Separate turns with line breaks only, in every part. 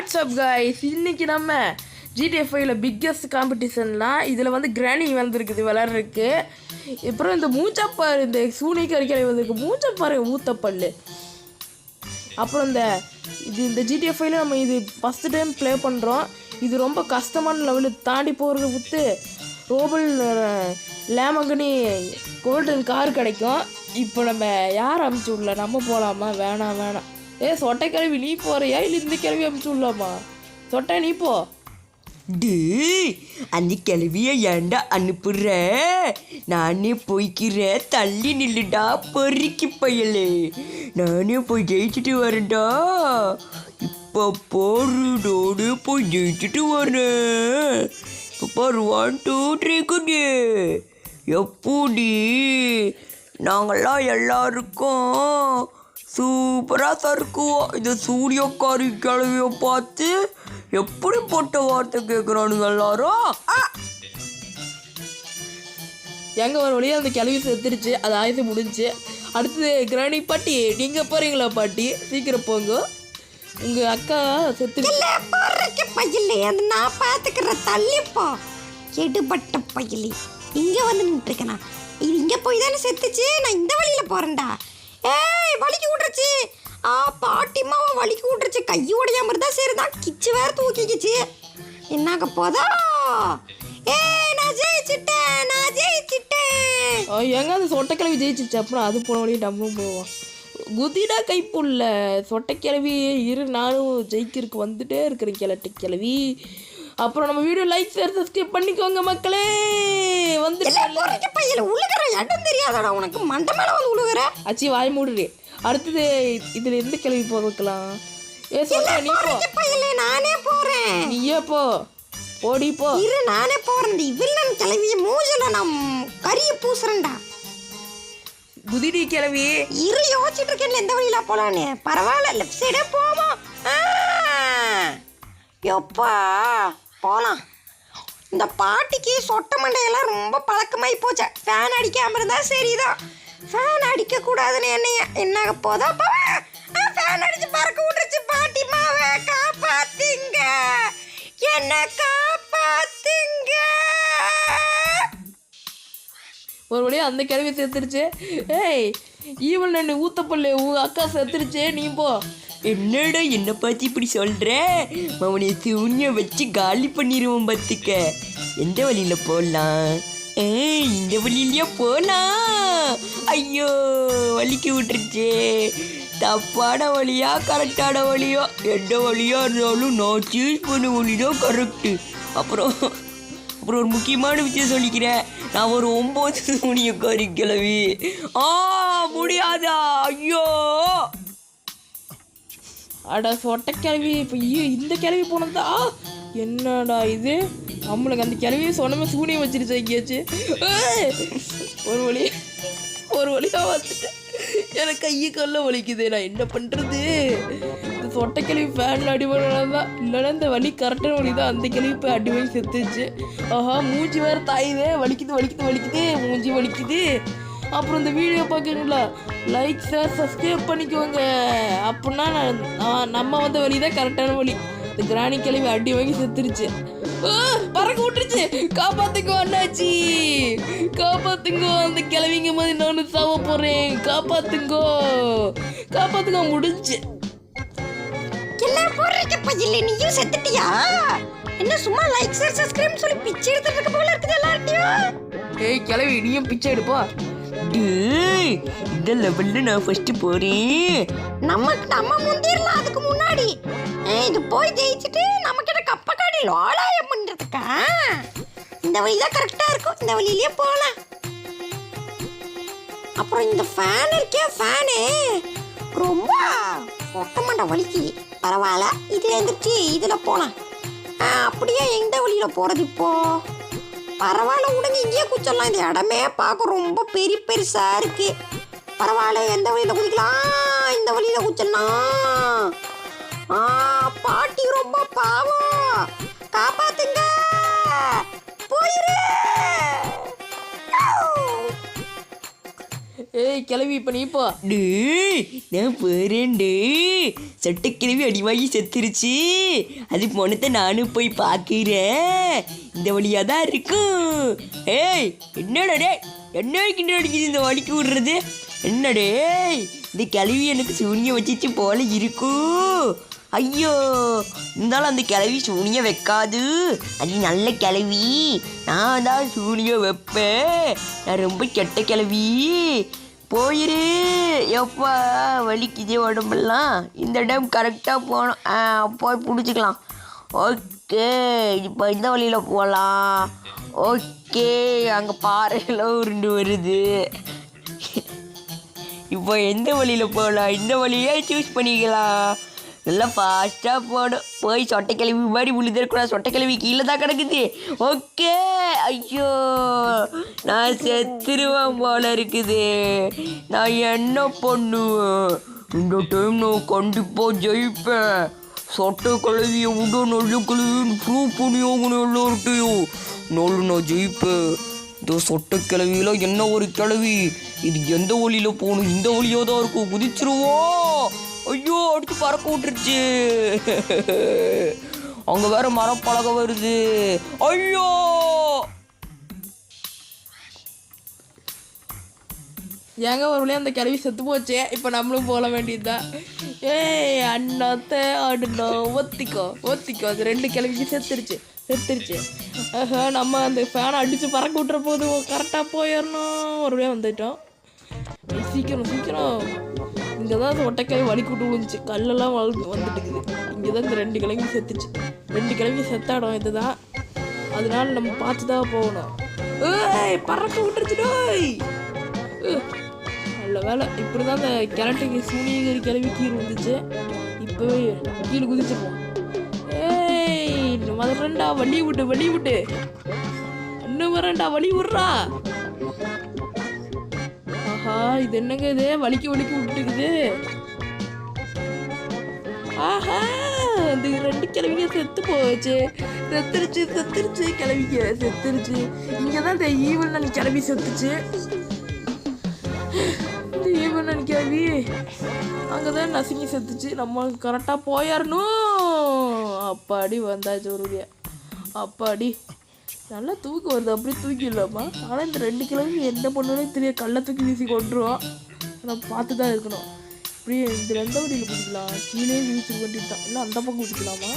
WhatsApp guys, இன்னைக்கு நம்ம GTA 5ல biggest காம்படிஷன்லாம் இதில் வந்து கிராணி வந்திருக்குது விளாட்றதுக்கு. அப்புறம் இந்த மூச்சப்பாரு, இந்த சூனிக்கு அடிக்கடி வந்திருக்கு மூச்சப்பாரு ஊத்தப்பல்லு. அப்புறம் இந்த GTA 5ல நம்ம இது ஃபஸ்ட்டு டைம் ப்ளே பண்ணுறோம். இது ரொம்ப கஷ்டமான லெவலில் தாண்டி போகிறது விட்டு ரோபல் லேமங்கனி கோல்டன் கார் கிடைக்கும். இப்போ நம்ம யார் அமுச்சு விடல, நம்ம போகலாமா? வேணாம். சொட்டை கிழவி நீ போறியா இல்லை இந்த கிழவி அமுச்சு விடலாமா? சொட்டை நீ போ.
அந்த கிழவிய ஏண்டா அனுப்புற? நானே போய்க்கிறேன், தள்ளி நில்லுடா பொறுக்கி பயலே. நானே போய் ஜெயிச்சுட்டு வரேன்டா. இப்போ போடுடோடு போய் ஜெயிச்சுட்டு வரேன். இப்போ பாரு 1 2 3 குடி. எப்படி நாங்கள்லாம் எல்லாருக்கும் சூப்பராக சறுக்குவோம். இந்த சூரியக்காரி கிழவியை பார்த்து எப்படி போட்ட வார்த்தை கேட்குறானுங்க எல்லாரும்.
எங்கே ஒரு வழியாக அந்த கிழவி செத்துருச்சு, அது ஆயுதம் முடிஞ்சு. அடுத்தது கிராணி பாட்டி, நீங்கள் போகிறீங்களா பாட்டி? சீக்கிரம் போங்க, உங்கள் அக்கா
செத்துருச்சு. பையிலே அது நான் பார்த்துக்கிறேன், தள்ளிப்போ எடுபட்ட பையிலே. இங்கே வந்து நின்றுருக்கேண்ணா, இது இங்கே போய் தானே செத்துச்சு. நான் இந்த வழியில் போகிறேன்டா. ஏய் வலிக்கு விட்ருச்சு. பாட்டிம்மாவை வலிக்கு விட்ருச்சு. கை உடையாம இருந்தா சரிதான், கிச்சு வேற தூக்கிக்கிச்சு. என்னாக போதா? ஏய் நான் ஜெயிச்சிட்டேன்.
எங்க அந்த சொட்டைக்கிழவி ஜெயிச்சிருச்சு. அப்புறம் அது போன வழியே நம்மளும் போவோம். குதிடா கைப்புள்ள சொட்டைக்கிழவி இரு, நானும் ஜெயிக்கிறதுக்கு வந்துட்டே இருக்கிறேன் கிழட்டு கிழவி. அப்புறம் நம்ம வீடியோ லைக் ஷேர் சப்ஸ்கிரைப் பண்ணிக்கோங்க மக்களே. வந்து
உழுகிற இடம் தெரியாதடா உனக்கு, மண்டை மேலே வந்து உழுகுற.
அச்சி வாய் மூடுறே. அடுத்தது இதில் எந்த கிழவி போக வைக்கலாம்? நீ போ.
நானே போகிறேன்.
நீயே போ, ஓடி போ.
இரு நானே போகிறேன். வில்லன் கிழவிய மூஞ்சில நான் கறியை பூசுறேன்டா.
குதிடி கிழவி
இரு யோசிச்சுட்டு இருக்கேன் எந்த வழியில போலான்னு. பரவாயில்ல, லெஃப்ட் சைடே போவோம். எப்பா போகலாம். இந்த பாட்டிக்கு சொட்ட மண்டையெல்லாம் ரொம்ப பழக்கமாகி போச்சா. ஃபேன் அடிக்காமல் இருந்தால் சரிதான். ஃபேன் அடிக்கக்கூடாதுன்னு என்ன போதா? ஃபேன் அடிச்சு பறக்க விட்டுருச்சு. பாட்டி மாவை காப்பாத்துங்க, என்ன காப்பாத்துங்க.
ஒரு வழியாக அந்த கிழவி செத்துருச்சு. ஏய் ஈவல் நண்டு ஊத்தப்பள்ளு அக்கா செத்துருச்சு, நீ போ.
என்னடா என்னை பார்த்து இப்படி சொல்கிற? அவனை சூன்ய வச்சு காலி பண்ணிடுவோம் பார்த்துக்க. எந்த வழியில் போடலாம்? இந்த வழியிலையா போகலாம்? ஐயோ வலிக்கு விட்டுருச்சே. தப்பான வழியா கரெக்டான வழியா? எந்த வழியாக இருந்தாலும் நான் சூஸ் பண்ண வழி தான் கரெக்டு. அப்புறம் ஒரு முக்கியமான விஷயம் சொல்லிக்கிறேன். நான் ஒரு 9 சூனியக்காரி கிழவி. முடியாதா? ஐயோ
அடா சொட்டை கிழவி. இப்போ இந்த கிழவி போனதா? என்னடா இது, நம்மளுக்கு அந்த கிழவியை சொன்னமே சூனியம் வச்சிருச்சு எங்கேயாச்சு. ஒரு வழியாக வந்துட்டேன். எனக்கு கையை கல்ல வலிக்குது, நான் என்ன பண்ணுறது? இந்த சொட்டை கிழவி ஃபேனில் அடிபடாதான் தான், இல்லைன்னா இந்த வலி கரெக்டான வலி தான். அந்த கிழவி போய் அடி வாங்கி செத்துச்சு. மூஞ்சி வேறு தாயுதே, வலிக்குது, மூஞ்சி வலிக்குது. அப்புறம் இந்த வீடியோ பார்க்குறீங்களா, லைக் ஷேர் சப்ஸ்கிரைப் பண்ணிக்கோங்க. அப்படின்னா நம்ம வந்த வழி தான் கரெக்டான வழி. இந்த கிராணி கிழவி அடி வாங்கி செத்துருச்சு. பறக்க விட்டுருச்சு. காப்பாத்துக்கோ அண்ணாச்சி, காப்பாத்துங்கோ. அந்த கிழவிங்க மாதிரி நானும் சாவ போறேன். காப்பாத்துங்கோ. முடிஞ்சு
எல்லாம் போடுறீங்க பையில. நீயும் செத்துட்டியா? என்ன சும்மா லைக் ஷேர் சப்ஸ்கிரைப் சொல்லி பிச்சை எடுத்துட்டு இருக்க போல இருக்குது எல்லார்ட்டையும்.
ஏய் கிழவி, நீயும் பிச்சை எடுப்பா.
இந்த லெவலில் நான் ஃபர்ஸ்ட் போறேன்.
நம்ம முந்திரலாம் அதுக்கு முன்னாடி. இது போய் ஜெயிச்சுட்டு நம்ம கிட்ட கப்பக்காடி லோலாயம் பண்றதுக்கா? இந்த வழி தான் கரெக்டா இருக்கும், இந்த வழியிலேயே போகலாம். அப்புறம் இந்த ஃபேன் இருக்கே, ஃபேனு ரொம்ப ஒட்டமாண்டா வலிக்குது. பரவாயில்ல, இதுல இருந்துச்சு இதுல போகலாம். அப்படியே எந்த வழியில போறது இப்போ? பரவாயில்ல விடுங்க, இங்கேயே குச்சிடலாம். இந்த இடமே பார்க்க ரொம்ப பெருசா இருக்கு. பரவாயில்ல, எந்த வழியில குதிக்கலாம்? இந்த வழியில குச்சிடலாம். பாட்டி ரொம்ப பாவம், காப்பாத்துங்க. போயிரு.
ஏய் கிளவி இப்போ நீ இப்போ
டேய் நான் போறேன்டே. சட்டக்கிழவி அடிவாங்கி செத்துருச்சு. அது போனதை நானும் போய் பார்க்கிறேன். இந்த வழியாக தான் இருக்கும். ஏய் என்னடா டே என்ன கிட்ட அடிக்குது இந்த வலிக்கு விடுறது? என்னடே இந்த கிளவி எனக்கு சூனியம் வச்சிச்சு போல இருக்கும். ஐயோ இருந்தாலும் அந்த கிளவி சூனியம் வைக்காது. அது நல்ல கிளவி. நான் தான் சூனியம் வைப்பேன். நான் ரொம்ப கெட்ட கிளவி. போயிரு. எப்பா வலிக்குதே உடம்பெல்லாம். இந்த இடம் கரெக்டாக போகணும். போய் பிடிச்சிக்கலாம். ஓகே இப்போ இந்த வழியில் போகலாம். ஓகே அங்கே பாறையெல்லாம் உருண்டு வருது. இப்போ எந்த வழியில் போகலாம்? இந்த வழியே சூஸ் பண்ணிக்கலாம். நல்லா ஃபாஸ்ட்டாக போகணும். போய் சொட்டைக்கிழவி மாதிரி விழுதக்கூடாது. சொட்டைக்கிழவி கீழே தான் கிடக்குது. ஓகே. ஐயோ நான் செத்துருவேன் போல இருக்குது. நான் என்ன பண்ணுவேன்? இந்த டைம் நான் கண்டிப்பாக ஜெயிப்பேன். சொட்டைக்கிழவியை விட நல்ல கிழவின்னு ப்ரூவ் பண்ணியாகணும் எல்லார்ட்டையும். நான் ஜெயிப்பேன். இந்த சொட்டைக்கிழவியில் என்ன ஒரு கிழவி. இது எந்த வழியில் போகணும்? இந்த வழியாக தான் இருக்கும். குதிச்சிருவோம். ஐயோ அடிச்சு பறக்க விட்டுருச்சு. அங்கே வேற மரப்பலகை வருது. ஐயோ
ஏங்க ஒரு வழியாக அந்த கிளவி செத்து போச்சே. இப்போ நம்மளும் போக வேண்டியதுதான். ஏய் அண்ணாத்த ஆடுனா ஒத்திக்கோ ஒத்திக்கோ. அது 2 கிளவிக்கு செத்துருச்சு. நம்ம அந்த ஃபேனை அடித்து பறக்க விட்டுற போது கரெக்டாக போயிடணும். ஒரு வழியாக வந்துட்டோம். சீக்கிரம் இங்கே தான் அந்த ஒட்டைக்கிழவி வலிக்கு விட்டு விழுந்துச்சு. கல்லெல்லாம் வந்துட்டுக்குது. இங்கே தான் இந்த 2 கிழவி செத்துச்சு. 2 கிழவி செத்த இடம் இது தான். அதனால நம்ம பார்த்து தான் போகணும். ஏய் பறக்க விட்டுருச்சுடோய். நல்ல வேலை. இப்படி தான் அந்த கிழட்டுக்கு சூனியகிரி கிழவி கீழே வந்துச்சு. இப்போ கீழே குதிச்சுப்போம். ஏய் வரண்டா வலி விட்டு இன்னும் வரண்டா வலி விட்றா. ஆஹா இது என்னங்க இது? வலிக்கு விட்டுக்குது. ஆஹா இந்த 2 கிழவிங்க செத்து போச்சு. செத்துருச்சு கிழவிங்க செத்துருச்சு. இங்கே தான் இந்த ஈவன் கிளவி செத்துச்சு. இந்த ஈவன் கிளவி அங்கே தான் நசுங்கி செத்துச்சு. நம்ம கரெக்டாக போயிடணும். அப்பாடி வந்தாச்சு ஒரு வழியா. அப்பாடி நல்லா தூக்கி வருது. அப்படியே தூக்கிடலாமா? ஆனால் இந்த 2 கிழமை என்ன பண்ணணும்னே தெரியாது. கல்லை தூக்கி வீசி கொண்டுருவோம். நம்ம பார்த்து தான் இருக்கணும். இப்படியே இந்த 2 வழியில் குதிக்கலாம். கீழே வீசி வேண்டியது தான். இல்லை அந்த பக்கம் குதிக்கலாமா?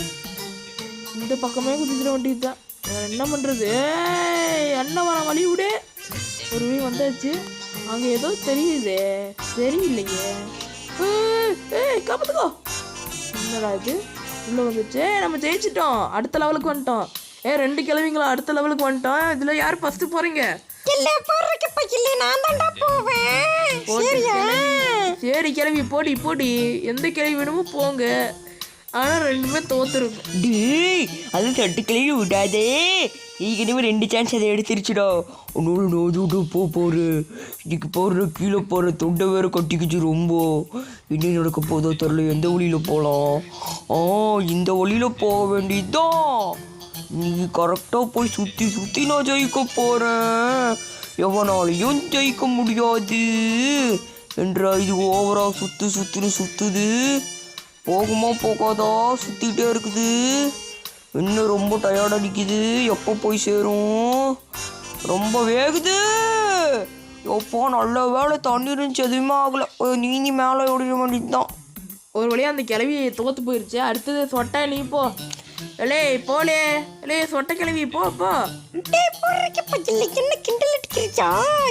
இந்த பக்கமே குதிக்கிற வேண்டியது தான். என்ன பண்ணுறது? அண்ணன் வர வழி விடு. ஒரு வழி வந்தாச்சு. அங்கே ஏதோ தெரியுதே. சரியில்லைங்க. ஏய் காப்பாத்துக்கோ. என்னடா இது உள்ளே வந்துச்சு. நம்ம ஜெயிச்சிட்டோம். அடுத்த லெவலுக்கு வந்துட்டோம். 2 கிழவிங்களா அடுத்த லெவலுக்கு வந்துட்டோம். இதில் யார் ஃபஸ்ட்டு போகிறீங்க? சரி கிளவி போடி. எந்த கிளவி வேணுமோ போங்க. ஆனால் 2மே தோத்துருக்கும்.
டேய் அது சட்டக்கிழவி விடாதே. ஏற்கனவே 2 சான்ஸ் அதை எடுத்துருச்சுடா. ஒன்னோடு நோது போகிற இதுக்கு போடுற கீழே போகிற தொண்டை வேறு கட்டிக்கிச்சு ரொம்ப. என்ன நடக்க போதோ தெரில. எந்த வழியில் போகலாம்? இந்த வழியில் போக வேண்டியதுதான். நீ கரெக்டாக போய் சுற்றி நான் ஜெயிக்க போகிறேன். எவனாலையும் ஜெயிக்க முடியாது என்றா. இது ஓவராக சுற்றுது. போகுமா போகாதா சுற்றிக்கிட்டே இருக்குது. இன்னும் ரொம்ப டயர்ட் அடிக்குது. எப்போ போய் சேரும்? ரொம்ப வேகுது. எப்போ நல்ல வேலை தண்ணி இருந்துச்சு. எதுவுமே ஆகலை. நீ மேலே ஓடிட வேண்டியது தான்.
ஒரு வழியாக அந்த கிளவி தோற்று போயிடுச்சு. அடுத்தது சொட்டை நீ போ. போலே சொட்டை கிளவி போ.
என்ன கிண்டல் அடிக்கிறச்சா?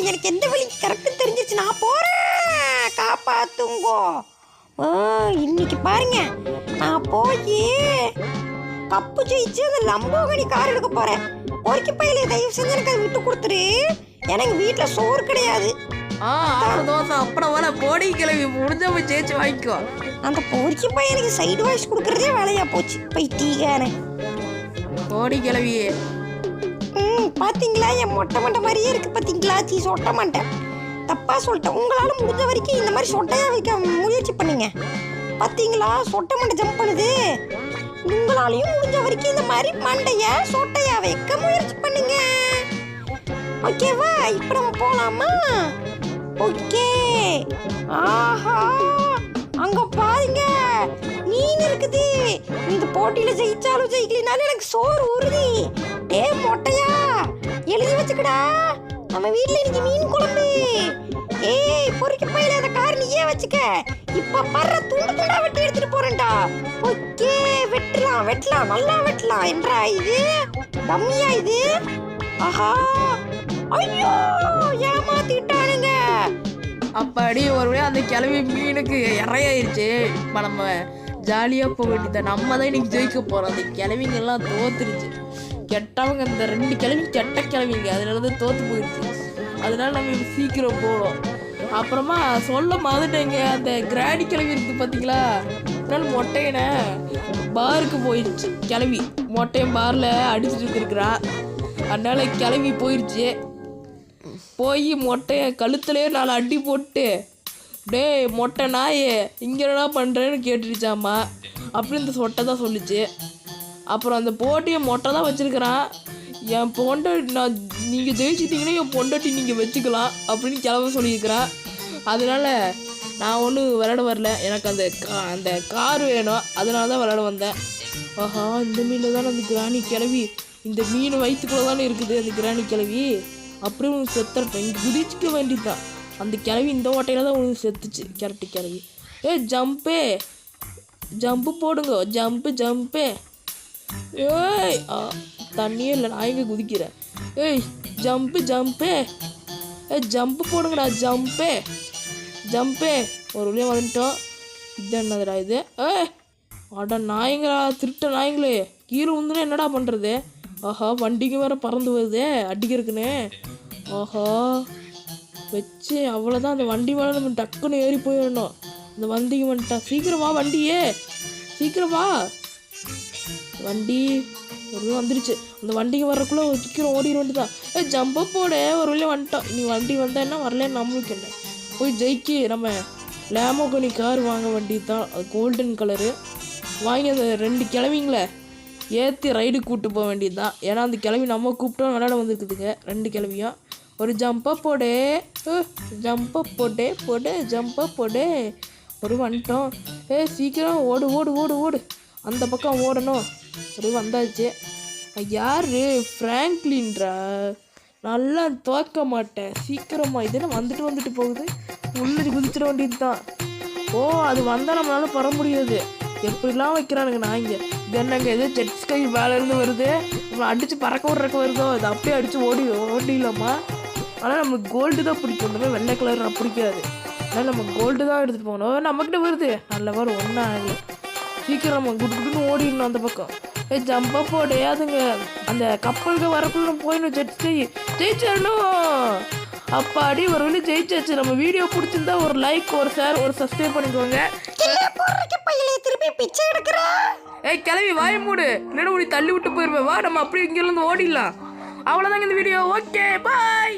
எனக்கு எந்த வழி கரெக்டாக தெரிஞ்சிச்சு. நான் போகிறேன். காப்பாத்துங்கோ. இன்னைக்கு பாருங்க நான் போய் கப்பு ஜெயிச்சு அந்த லம்போகனி கார் எடுக்க போகிறேன். பொறுக்கி பையில தயவு செஞ்சு எனக்கு அதை விட்டு கொடுத்துரு. எனக்கு வீட்டில் சோறு கிடையாது.
தோசை அப்புறம் வர போடி கிளவி முடிஞ்ச போய் ஜெயிச்சு வாங்கிக்கோ.
அந்த பொறுக்கி பையனுக்கு சைடு வாய்ஸ் கொடுக்குறதே வேலையா போச்சு. பைத்தியக்காரன்
போடி கிளவியே.
பார்த்தீங்களா என் மொட்டை மண்டை மாதிரியே இருக்கு. பார்த்தீங்களா சொட்ட மாட்டேன். தப்பாக சொல்லிட்டேன். உங்களால் முடிஞ்ச வரைக்கும் இந்த மாதிரி சொட்டையாக வைக்க முயற்சி பண்ணுங்க. பார்த்தீங்களா சொட்டை மண்டை ஜம்ப் பண்ணுது. உங்களாலையும் முடிஞ்ச வரைக்கும் இந்த மாதிரி மண்டையை சொட்டையாக வைக்க முயற்சி பண்ணுங்க. ஓகேவா? இப்போ நம்ம போகலாமா? ஓகே. ஆஹா, அங்க பாருங்க மீன் இருக்குது. இந்த போட்டியில ஜெயிச்சாலும் ஜெயிக்கலினாலும் எனக்கு சோறு ஊறுது. டேய் மொட்டையா, எழுதி வச்சுக்கடா, நம்ம வீட்ல இன்னைக்கு மீன் குழம்பு. ஏய் பொறுக்க பையில அந்த கார் நீயே வச்சுக்க. இப்ப பர்ற துண்டு துண்டா வெட்டி எடுத்துட்டு போறேன்டா. ஓகே, வெட்டலாம் நல்லா வெட்டலாம். என்றா இது டம்மியா இது? ஆஹா, ஐயோ ஏமாத்திட்டானுங்க.
அப்பாடி ஒரு வழியாக அந்த கிளவி மீனுக்கு இறையாயிருச்சு. இப்போ நம்ம ஜாலியாக போக வேண்டியதான். நம்ம தான் இன்னைக்கு ஜெயிக்க போகிறோம். அந்த கிளவிங்கெல்லாம் தோத்துருச்சு. கெட்டவங்க இந்த 2 கிளவி கெட்ட கிளவிங்க, அதனால தான் தோற்று போயிடுச்சு. அதனால நம்ம சீக்கிரம் போகணும். அப்புறமா சொல்ல மறந்துட்டேங்க, அந்த கிராடி கிளவி இருக்குது பார்த்தீங்களா? அதனால மொட்டையனை பாருக்கு போயிடுச்சு. கிளவி மொட்டையன் பாரில் அடிச்சுட்டு இருக்கிறா. அதனால கிளவி போயிடுச்சு. போய் மொட்டைய கழுத்துலேயே 4 அடி போட்டு, டேய் மொட்டை நாயே இங்கே என்ன பண்ணுறேன்னு கேட்டுருச்சாம்மா. அப்படி இந்த சொட்டை தான் சொல்லிச்சு. அப்புறம் அந்த போட்டியை மொட்டை தான் வச்சுருக்கிறான். என் பொண்டாட்டி நீங்கள் ஜெயிச்சிட்டிங்கன்னா என் பொண்டாட்டி நீங்கள் வச்சுக்கலாம் அப்படின்னு கிளம்ப சொல்லியிருக்கிறான். அதனால் நான் ஒன்றும் விளையாட வரல. எனக்கு அந்த கார் வேணும், அதனால தான் விளையாட வந்தேன். ஆஹா, இந்த மீனில் தானே அந்த கிராணி கிளவி, இந்த மீன் வயிற்றுக்குள்ளே தானே இருக்குது அந்த கிராணி கிளவி. அப்படியே உனக்கு செத்துட்டேன். இங்கே குதிச்சுக்க வேண்டியதுதான். அந்த கிளவி இந்த ஓட்டையில் தான் உனக்கு செத்துச்சு. கரெக்டு கிளவி. ஜம்பு போடுங்க, ஜம்பு. ஏய் தண்ணியே இல்லை, நான் எங்கே குதிக்கிறேன். ஏய் ஜம்பு. ஜம்பு போடுங்கடா, ஜம்பு. ஒரு வழியாக வந்துட்டோம். இது என்னதுடா இது? அடா நாயங்களா, திருட்ட நாயங்களே, கீழே வந்துன்னா என்னடா பண்ணுறது? ஆஹா, வண்டிக்கு வேறு பறந்து வருது அடிக்கிறதுக்குன்னு. ஆஹா வச்சு அவ்வளோதான். அந்த வண்டி மேலே நம்ம டக்குன்னு ஏறி போயிடணும். அந்த வண்டிக்கு வந்துட்டா. சீக்கிரமா வண்டியே, சீக்கிரமா வண்டி. ஒரு வந்துருச்சு. அந்த வண்டிக்கு வர்றக்குள்ளே சீக்கிரம் ஓடிட வேண்டியதான். ஜம்பை போட ஒரு வழியாக வந்துட்டோம். நீ வண்டி வந்தா என்ன வரலன்னு நம்மளுக்கு என்ன. போய் ஜெயிக்கி நம்ம லேமோகனி கார் வாங்க வேண்டியது தான். அது கோல்டன் கலரு வாங்கி அந்த 2 கிளவிங்கள ஏற்றி ரைடு கூப்பிட்டு போக வேண்டியது தான். ஏன்னா அந்த கிளவி நம்ம கூப்பிட்டோம் விளையாட வந்துருக்குதுங்க 2 கிளவியும். ஒரு ஜம்பை போடு, ஜம்பை போடு. ஒரு வந்துட்டோம். சீக்கிரம் ஓடு. அந்த பக்கம் ஓடணும். ஒரு வந்தாச்சு. யார்? ஃப்ராங்க்லின்றா. நல்லா துவக்க மாட்டேன் சீக்கிரமா. இதுன்னு வந்துட்டு போகுது. உள்ளது குதிச்சிட வேண்டியது தான். ஓ, அது வந்தால் நம்மளால பர முடியாது. எப்படிலாம் வைக்கிறானுங்க நாய்ங்க. இது என்னங்க இது? ஜெட் ஸ்கை மேலேருந்து வருது, நம்ம அடித்து பறக்க விட்றக்க வருதோ. அது அப்படியே அடித்து ஓடிடலாமா? ஆனால் நம்மளுக்கு கோல்டு தான் பிடிக்கும். இந்த மாதிரி வெள்ளை கலர் நான் பிடிக்காது. அதனால் நம்ம கோல்டு தான் எடுத்துகிட்டு போகணும். நம்மக்கிட்ட வருது நல்ல வரும், ஒன்றும் ஆகலை. சீக்கிரம் நம்ம குட்டுன்னு ஓடிடணும் அந்த பக்கம். ஜம்பா போடு. அதுங்க அந்த கப்பலுக்கு வரக்குள்ள போயிடணும். ஜெட் ஸ்கை ஜெயிச்சிடணும். அப்பாடி ஒரு வழி ஜெயிச்சாச்சு. நம்ம வீடியோ பிடிச்சிருந்தா ஒரு லைக், ஒரு ஷேர், ஒரு சப்ஸ்கிரைப் பண்ணிக்கோங்க.
திருப்பி பிச்சை எடுக்கிறேன்.
கிளவி வாய மூடு, இல்லைன்னா உனி தள்ளி விட்டு போயிருவேன். வா, நம்ம அப்படியே இங்கிருந்து ஓடிடலாம். அவ்வளோதாங்க இந்த வீடியோ. ஓகே, பாய்.